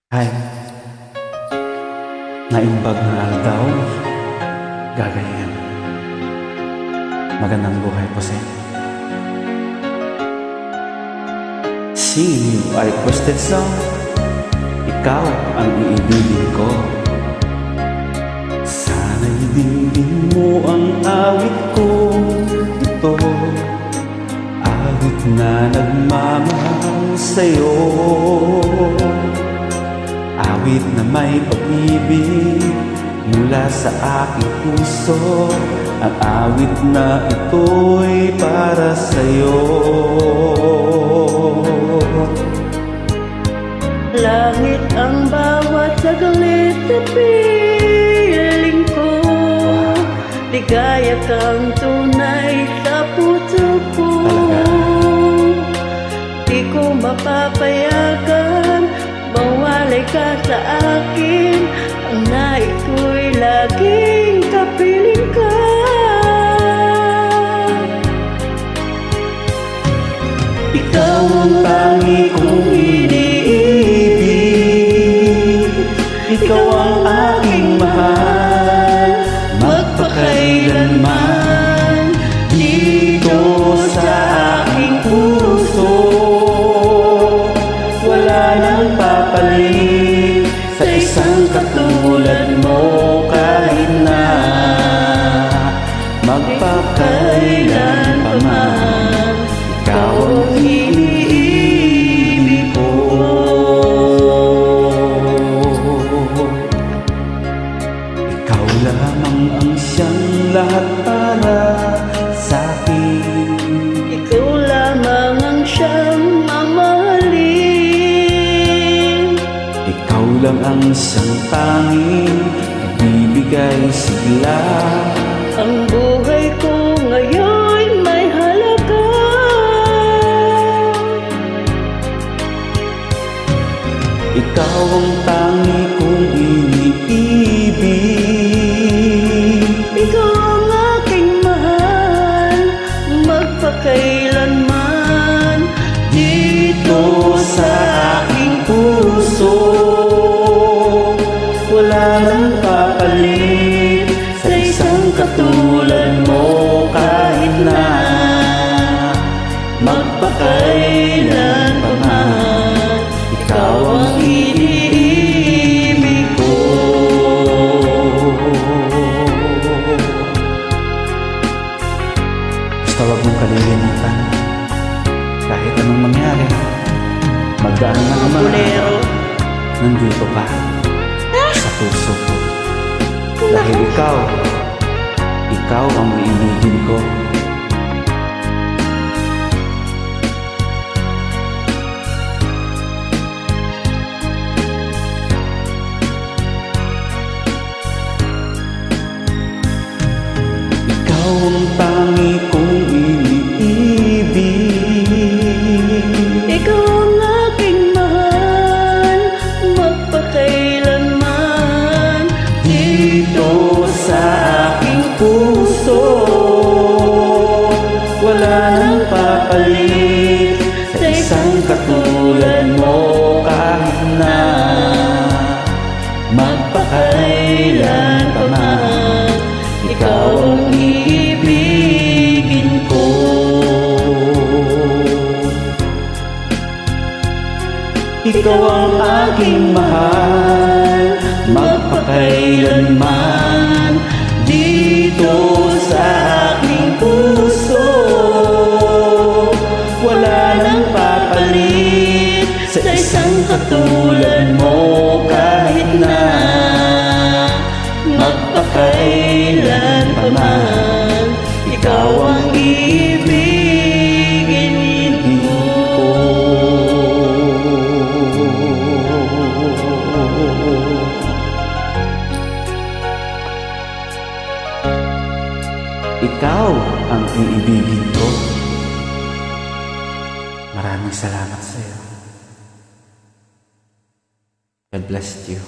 Ay, naimbag na aldaw, gagayan. Magandang buhay po sir. Singing you a requested song, ikaw ang iibigin ko. Sana'y dinggin mo ang awit ko ito, awit na nagmamahal sa'yo. Awit na may pag-ibig mula sa aking puso, ang awit na ito'y para sa'yo. Langit ang bawat saglit sa piling ko, ligaya kang tunay sa puso ko. Di ko mapapayagan mawalay ka sa akin, ang nais ko'y laging kapiling ka. Ikaw ang tangi kong iniibig, ikaw ang aking mahal, magpakailanman dito sa aking puso. Wala nang papalit sa isang katulad mo, kahit na magpakailan pa man, ikaw ang iniibig ko. Ikaw lamang ang siyang lahat para sa'kin. Ikaw lamang ang siyang mamahalin. Ikaw lang ang siyang tanging nagbibigay sigla. Ang buhay ko ngayon may halaga. Ikaw ang tangi kong iniibig, Ikaw ang aking mahal, magpakailanman dito sa aking puso. Wala nang papalit sa isang katulad mo, kahit na magpakailan pa man, ikaw ang iniibig ko. Basta wag mong kalilimutan, kahit anong mangyari, magdaan na naman, Bolero. nandito ka sa puso ko. Dahil ikaw ang iibigin ko. Ikaw ang tangi kong iniibig, Ikaw ang aking mahal, magpakailanman dito sa aking puso. Wala nang papalit sa isang katulad mo, kahit na magpakailan pa man, ikaw ang iibigin ko. Ikaw ang aking mahal, magpakailanman dito sa aking puso. Wala nang papalit sa isang katulad mo, kahit na magpakailan pa man, ikaw ang iibigin ko. Ikaw ang iibigin ko. Maraming salamat sa iyo. God bless you.